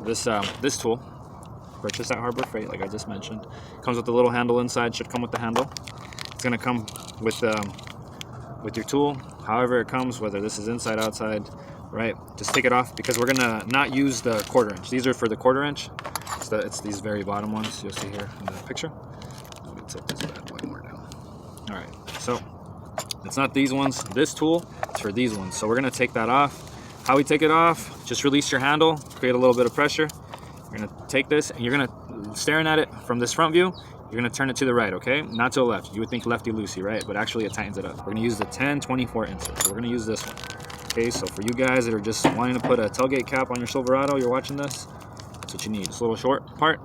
this tool. Purchased at Harbor Freight, like I just mentioned. Comes with a little handle inside. Should come with the handle. It's gonna come with your tool, however it comes, whether this is inside, outside, right? Just take it off because we're gonna not use the 1/4 inch. These are for the 1/4 inch. It's these very bottom ones you'll see here in the picture. Let me tilt this bad boy more down. All right, so it's not these ones. This tool is for these ones. So we're gonna take that off. How we take it off? Just release your handle, create a little bit of pressure. You're gonna take this and you're gonna, staring at it from this front view, you're gonna turn it to the right, okay? Not to the left. You would think lefty-loosey, right? But actually it tightens it up. We're gonna use the 1024 insert. So we're gonna use this one. Okay, so for you guys that are just wanting to put a tailgate cap on your Silverado, you're watching this, that's what you need. This little short part,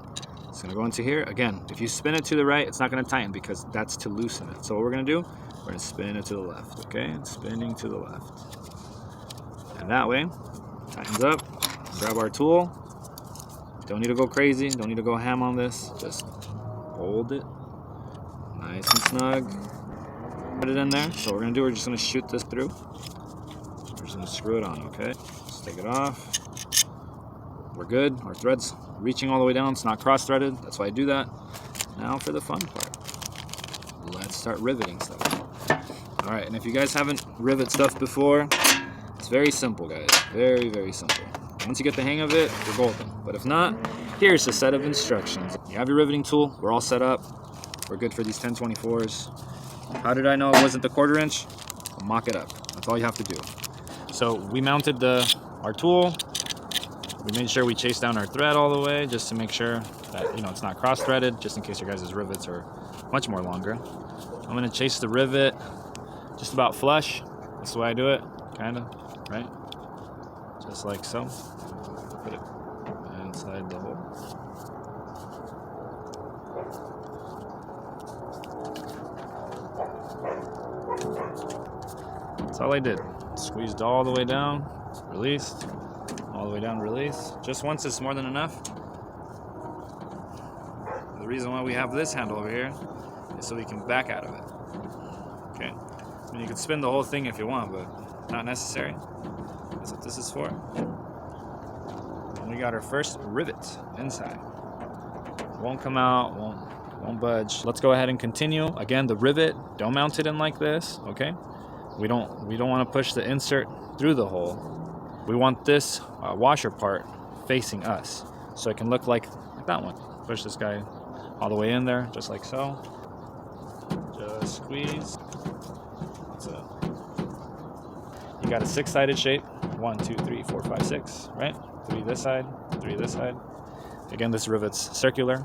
it's gonna go into here. Again, if you spin it to the right, it's not gonna tighten because that's to loosen it. So what we're gonna do, we're gonna spin it to the left, okay? Spinning to the left. And that way, tightens up, grab our tool. Don't need to go crazy, don't need to go ham on this. Just hold it nice and snug. Put it in there. So what we're gonna do, we're just gonna shoot this through. We're just gonna screw it on, okay? Just take it off. We're good. Our thread's reaching all the way down. It's not cross-threaded. That's why I do that. Now for the fun part. Let's start riveting stuff. All right, and if you guys haven't rivet stuff before, it's very simple, guys. Very, very simple. Once you get the hang of it, you're golden. But if not, here's a set of instructions. You have your riveting tool. We're all set up. We're good for these 1024s. How did I know it wasn't the 1/4 inch? I'll mock it up. That's all you have to do. So we mounted our tool. We made sure we chased down our thread all the way just to make sure that it's not cross-threaded, just in case your guys' rivets are much more longer. I'm gonna chase the rivet just about flush. That's the way I do it, kind of, right? Just like so. Put it inside the hole. That's all I did. Squeezed all the way down, released, all the way down, release. Just once is more than enough. The reason why we have this handle over here is so we can back out of it. Okay. I mean, you can spin the whole thing if you want, but not necessary. That's what this is for. And we got our first rivet inside. Won't come out, won't budge. Let's go ahead and continue. Again, the rivet, don't mount it in like this, okay? We don't want to push the insert through the hole. We want this washer part facing us, so it can look like that one. Push this guy all the way in there, just like so. Just squeeze. That's it. You got a 6-sided shape. 1, 2, 3, 4, 5, 6, right? 3 this side, 3 this side. Again, this rivet's circular.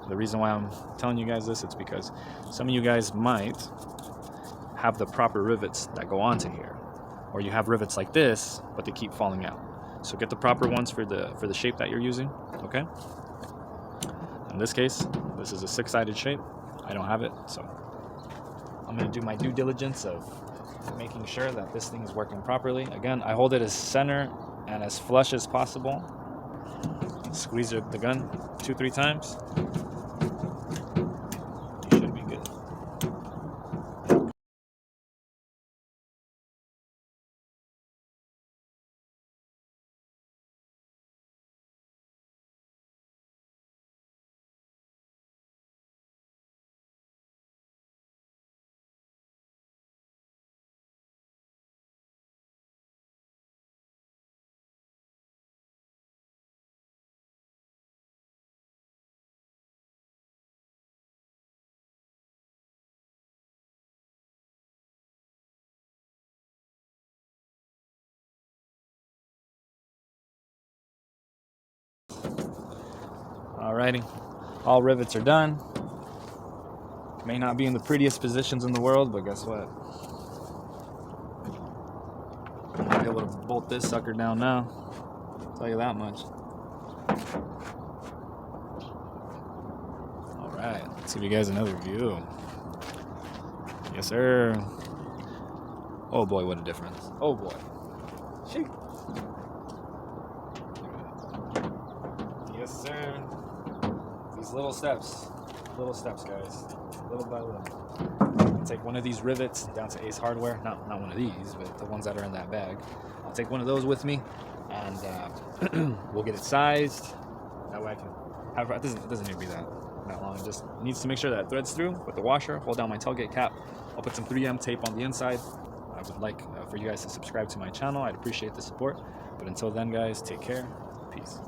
The reason why I'm telling you guys this, it's because some of you guys might have the proper rivets that go onto here, or you have rivets like this, but they keep falling out. So get the proper ones for the shape that you're using, okay? In this case, this is a 6-sided shape. I don't have it, so I'm gonna do my due diligence of making sure that this thing is working properly. Again, I hold it as center and as flush as possible. Squeeze the gun 2-3 times. You should be good. Alrighty, all rivets are done. May not be in the prettiest positions in the world, but guess what? I'll be able to bolt this sucker down now. I'll tell you that much. Alright, let's give you guys another view. Yes, sir. Oh boy, what a difference. Oh boy. Shoot. Yes, sir. These little steps, guys, little by little. I'll take one of these rivets down to Ace Hardware. Not one of these, but the ones that are in that bag. I'll take one of those with me, and we'll get it sized. That way I can have it doesn't need to be that long. It just needs to make sure that it threads through with the washer. Hold down my tailgate cap. I'll put some 3M tape on the inside. I would like for you guys to subscribe to my channel. I'd appreciate the support. But until then, guys, take care. Peace.